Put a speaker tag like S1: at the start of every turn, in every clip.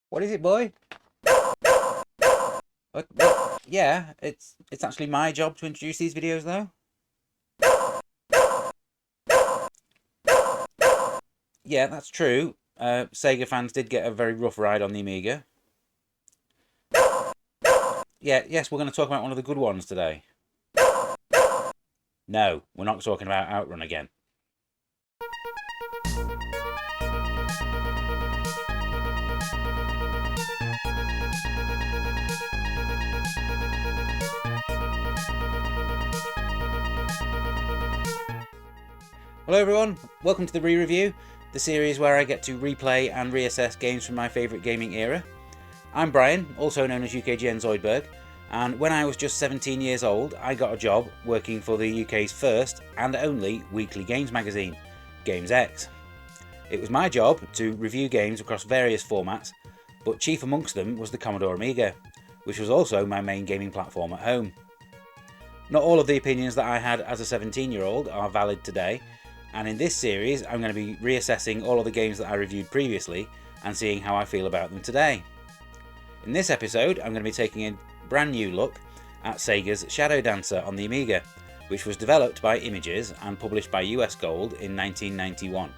S1: What is it, boy? Yeah, it's actually my job to introduce these videos, though. Yeah, that's true. Sega fans did get a very rough ride on the Amiga. Yes, we're going to talk about one of the good ones today. No, we're not talking about Outrun again. Hello, everyone. Welcome to the re-review, the series where I get to replay and reassess games from my favourite gaming era. I'm Brian, also known as UKGN Zoidberg, and when I was just 17 years old, I got a job working for the UK's first and only weekly games magazine, Games X. It was my job to review games across various formats, but chief amongst them was the Commodore Amiga, which was also my main gaming platform at home. Not all of the opinions that I had as a 17-year-old are valid today, and in this series I'm going to be reassessing all of the games that I reviewed previously and seeing how I feel about them today. In this episode I'm going to be taking a brand new look at Sega's Shadow Dancer on the Amiga, which was developed by Images and published by US Gold in 1991.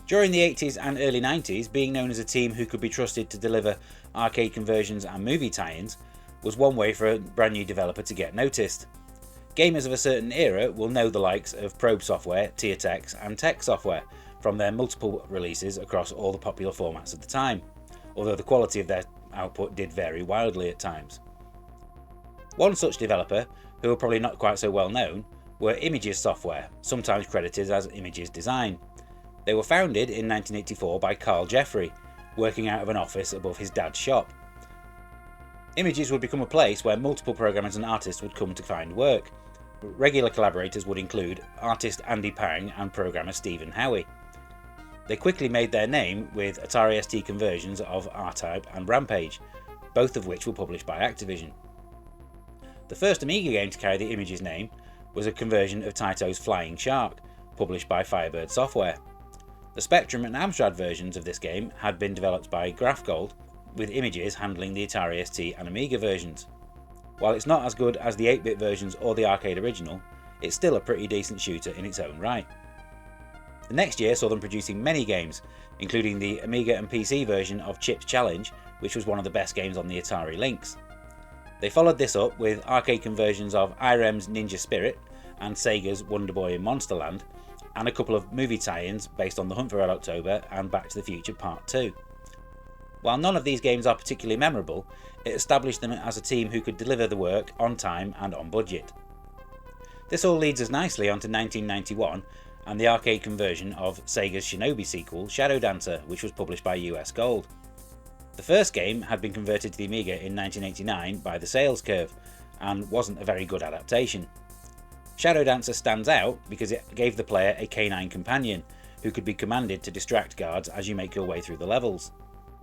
S1: During the 80s and early 90s, being known as a team who could be trusted to deliver arcade conversions and movie tie-ins was one way for a brand new developer to get noticed. Gamers of a certain era will know the likes of Probe Software, Teartex and Tech Software from their multiple releases across all the popular formats of the time, although the quality of their output did vary wildly at times. One such developer, who are probably not quite so well known, were Images Software, sometimes credited as Images Design. They were founded in 1984 by Carl Jeffrey, working out of an office above his dad's shop. Images would become a place where multiple programmers and artists would come to find work. Regular collaborators would include artist Andy Pang and programmer Stephen Howie. They quickly made their name with Atari ST conversions of R-Type and Rampage, both of which were published by Activision. The first Amiga game to carry the Images name was a conversion of Taito's Flying Shark, published by Firebird Software. The Spectrum and Amstrad versions of this game had been developed by Graphgold, with Images handling the Atari ST and Amiga versions. While it's not as good as the 8-bit versions or the arcade original, it's still a pretty decent shooter in its own right. The next year saw them producing many games, including the Amiga and PC version of Chip's Challenge, which was one of the best games on the Atari Lynx. They followed this up with arcade conversions of IREM's Ninja Spirit and Sega's Wonder Boy in Monsterland, and a couple of movie tie-ins based on The Hunt for Red October and Back to the Future Part 2. While none of these games are particularly memorable, it established them as a team who could deliver the work on time and on budget. This all leads us nicely onto 1991 and the arcade conversion of Sega's Shinobi sequel, Shadow Dancer, which was published by US Gold. The first game had been converted to the Amiga in 1989 by the Sales Curve, and wasn't a very good adaptation. Shadow Dancer stands out because it gave the player a canine companion, who could be commanded to distract guards as you make your way through the levels.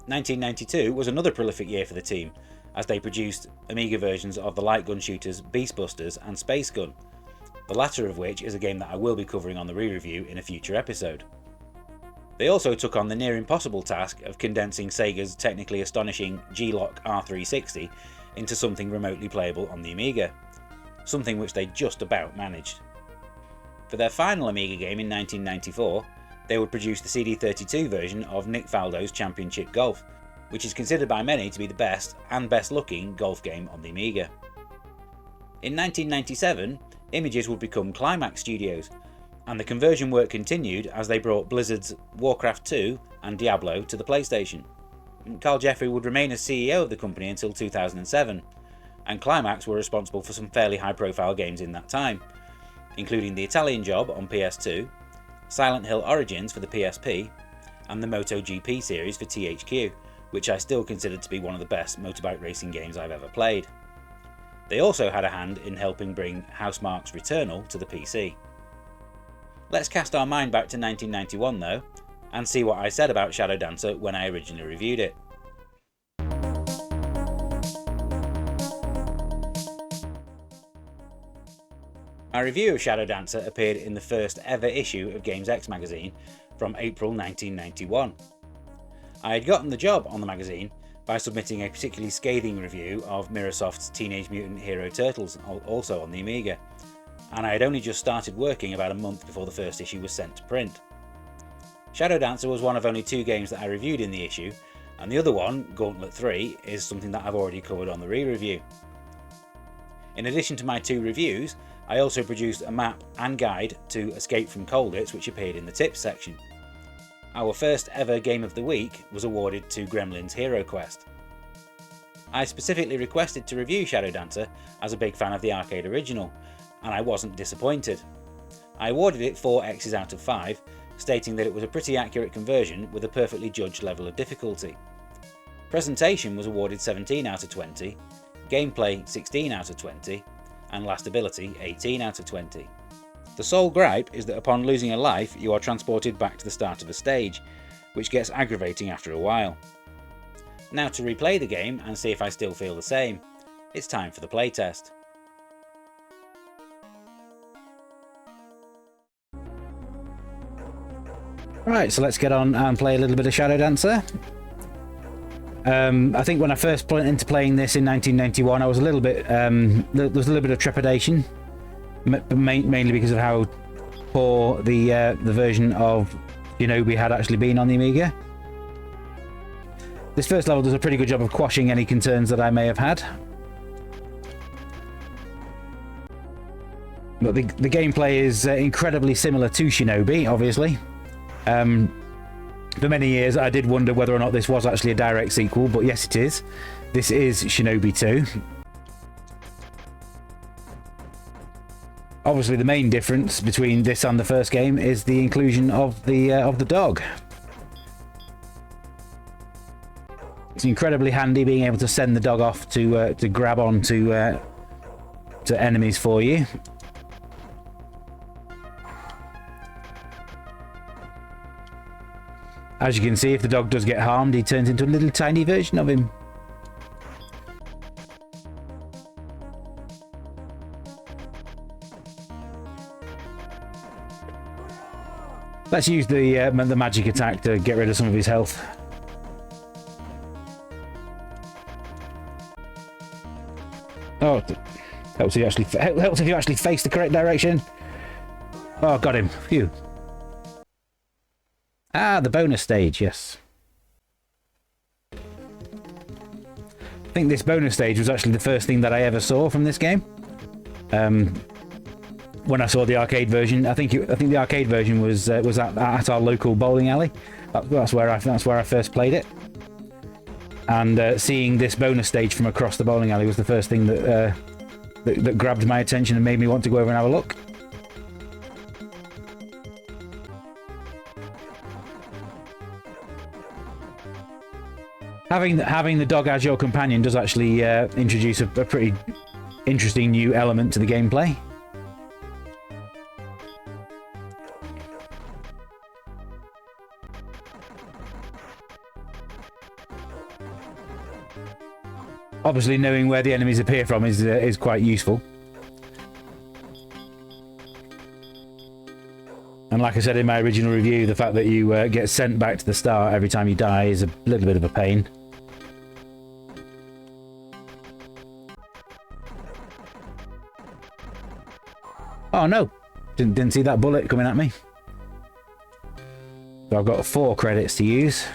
S1: 1992 was another prolific year for the team, as they produced Amiga versions of the light gun shooters Beast Busters and Space Gun, the latter of which is a game that I will be covering on the re-review in a future episode. They also took on the near impossible task of condensing Sega's technically astonishing G-Lock R360 into something remotely playable on the Amiga, something which they just about managed. For their final Amiga game in 1994, they would produce the CD32 version of Nick Faldo's Championship Golf, which is considered by many to be the best and best looking golf game on the Amiga. In 1997, Images would become Climax Studios, and the conversion work continued as they brought Blizzard's Warcraft 2 and Diablo to the PlayStation. Carl Jeffrey would remain as CEO of the company until 2007, and Climax were responsible for some fairly high profile games in that time, including the Italian Job on PS2, Silent Hill Origins for the PSP, and the MotoGP series for THQ, which I still consider to be one of the best motorbike racing games I've ever played. They also had a hand in helping bring Housemarque's Returnal to the PC. Let's cast our mind back to 1991 though, and see what I said about Shadow Dancer when I originally reviewed it. My review of Shadow Dancer appeared in the first ever issue of Games X magazine from April 1991. I had gotten the job on the magazine by submitting a particularly scathing review of Mirrorsoft's Teenage Mutant Hero Turtles, also on the Amiga, and I had only just started working about a month before the first issue was sent to print. Shadow Dancer was one of only 2 games that I reviewed in the issue, and the other one, Gauntlet 3, is something that I've already covered on the re-review. In addition to my 2 reviews, I also produced a map and guide to Escape from Colditz, which appeared in the tips section. Our first ever Game of the Week was awarded to Gremlin's Hero Quest. I specifically requested to review Shadow Dancer as a big fan of the arcade original, and I wasn't disappointed. I awarded it 4 X's out of 5, stating that it was a pretty accurate conversion with a perfectly judged level of difficulty. Presentation was awarded 17 out of 20, gameplay 16 out of 20, and last ability 18 out of 20. The sole gripe is that upon losing a life you are transported back to the start of a stage, which gets aggravating after a while. Now to replay the game and see if I still feel the same, it's time for the playtest. Right, so let's get on and play a little bit of Shadow Dancer. I think when I first went into playing this in 1991, I was a little bit, there was a little bit of trepidation, mainly because of how poor the version of Shinobi had actually been on the Amiga. This first level does a pretty good job of quashing any concerns that I may have had. But the gameplay is incredibly similar to Shinobi, obviously. For many years I did wonder whether or not this was actually a direct sequel, but yes it is. This is Shinobi 2. Obviously the main difference between this and the first game is the inclusion of the dog. It's incredibly handy being able to send the dog off to grab on to enemies for you. As you can see, if the dog does get harmed, he turns into a little tiny version of him. Let's use the magic attack to get rid of some of his health. Oh, helps if you actually face the correct direction. Oh, got him. Phew. Ah, the bonus stage, yes. I think this bonus stage was actually the first thing that I ever saw from this game. When I saw the arcade version, I think the arcade version was at our local bowling alley. That's where I first played it. And seeing this bonus stage from across the bowling alley was the first thing that grabbed my attention and made me want to go over and have a look. Having the dog as your companion does actually introduce a pretty interesting new element to the gameplay. Obviously, knowing where the enemies appear from is quite useful. And like I said in my original review, the fact that you get sent back to the start every time you die is a little bit of a pain. Oh no! Didn't see that bullet coming at me. So I've got 4 credits to use.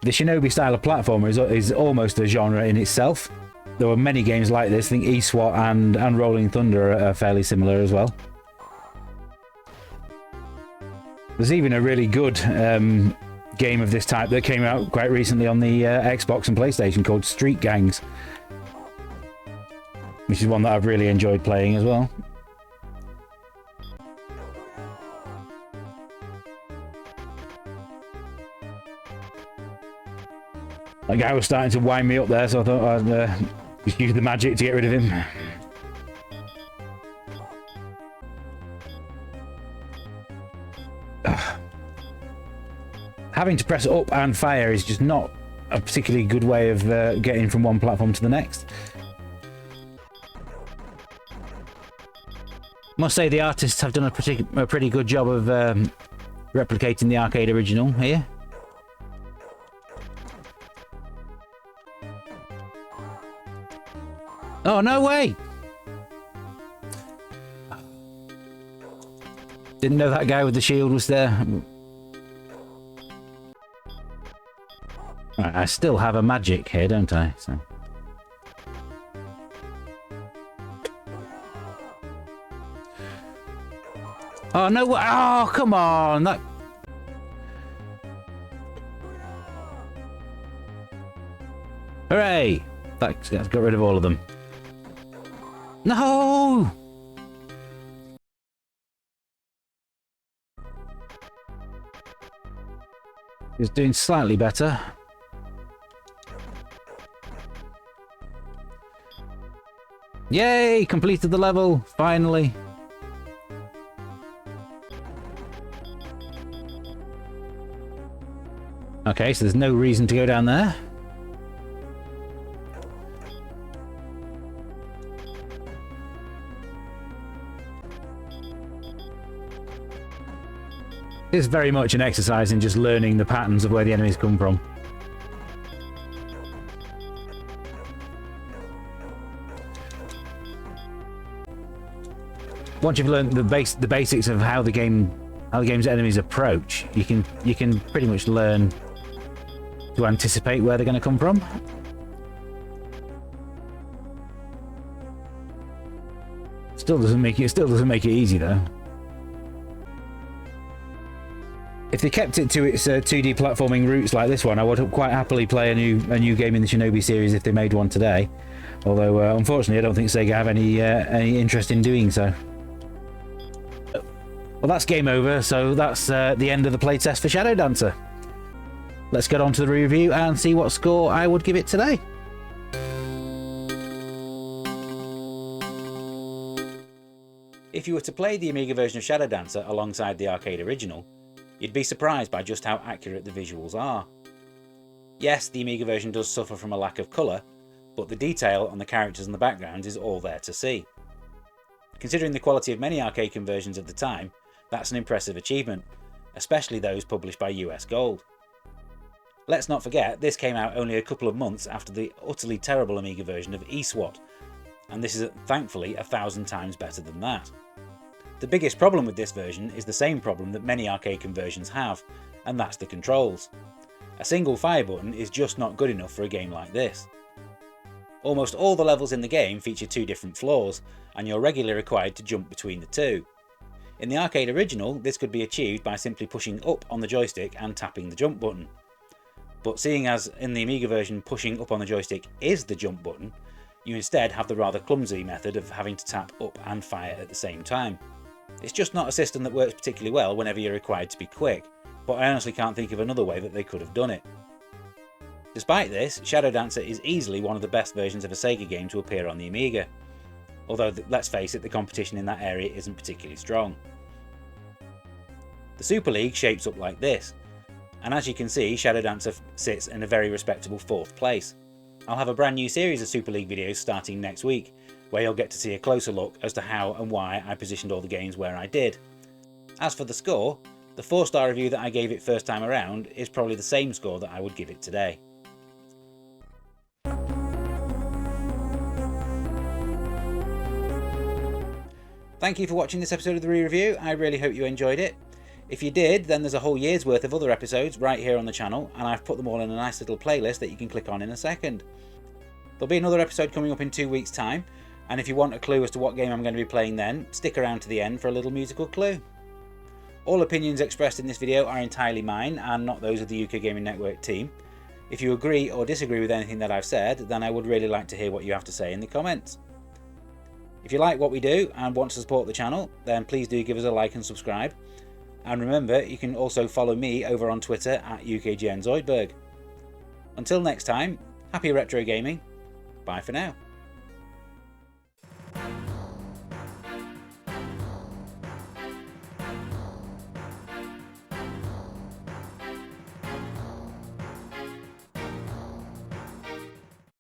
S1: The Shinobi style of platformer is almost a genre in itself. There were many games like this. I think eSWAT and Rolling Thunder are fairly similar as well. There's even a really good game of this type that came out quite recently on the Xbox and PlayStation called Street Gangs, which is one that I've really enjoyed playing as well. That guy was starting to wind me up there, so I thought I'd just use the magic to get rid of him. Having to press up and fire is just not a particularly good way of getting from one platform to the next. Must say the artists have done a pretty good job of replicating the arcade original here. Oh, no way! Didn't know that guy with the shield was there. Right, I still have a magic here, don't I? So. Oh, no way! Oh, come on! That... Hooray! That's got rid of all of them. No! He's doing slightly better. Yay! Completed the level, finally. Okay, so there's no reason to go down there. It's very much an exercise in just learning the patterns of where the enemies come from. Once you've learned the basics of how the game's enemies approach, you can pretty much learn to anticipate where they're going to come from. Still doesn't make it easy though. If they kept it to its 2D platforming roots like this one, I would quite happily play a new game in the Shinobi series if they made one today. Although, unfortunately, I don't think Sega have any interest in doing so. Well, that's game over, so that's the end of the playtest for Shadow Dancer. Let's get on to the review and see what score I would give it today. If you were to play the Amiga version of Shadow Dancer alongside the arcade original, you'd be surprised by just how accurate the visuals are. Yes, the Amiga version does suffer from a lack of colour, but the detail on the characters and the backgrounds is all there to see. Considering the quality of many arcade conversions of the time, that's an impressive achievement, especially those published by US Gold. Let's not forget, this came out only a couple of months after the utterly terrible Amiga version of eSWAT, and this is thankfully 1,000 times better than that. The biggest problem with this version is the same problem that many arcade conversions have, and that's the controls. A single fire button is just not good enough for a game like this. Almost all the levels in the game feature 2 different floors, and you're regularly required to jump between the 2. In the arcade original, this could be achieved by simply pushing up on the joystick and tapping the jump button. But seeing as in the Amiga version pushing up on the joystick is the jump button, you instead have the rather clumsy method of having to tap up and fire at the same time. It's just not a system that works particularly well whenever you're required to be quick, but I honestly can't think of another way that they could have done it. Despite this, Shadow Dancer is easily one of the best versions of a Sega game to appear on the Amiga. Although, let's face it, the competition in that area isn't particularly strong. The Super League shapes up like this, and as you can see, Shadow Dancer sits in a very respectable 4th place. I'll have a brand new series of Super League videos starting next week, where you'll get to see a closer look as to how and why I positioned all the games where I did. As for the score, the 4-star review that I gave it first time around is probably the same score that I would give it today. Thank you for watching this episode of the re-review. I really hope you enjoyed it. If you did, then there's a whole year's worth of other episodes right here on the channel, and I've put them all in a nice little playlist that you can click on in a second. There'll be another episode coming up in 2 weeks' time, and if you want a clue as to what game I'm going to be playing then, stick around to the end for a little musical clue. All opinions expressed in this video are entirely mine and not those of the UK Gaming Network team. If you agree or disagree with anything that I've said, then I would really like to hear what you have to say in the comments. If you like what we do and want to support the channel, then please do give us a like and subscribe. And remember, you can also follow me over on Twitter at UKGNZoidberg. Until next time, happy retro gaming. Bye for now.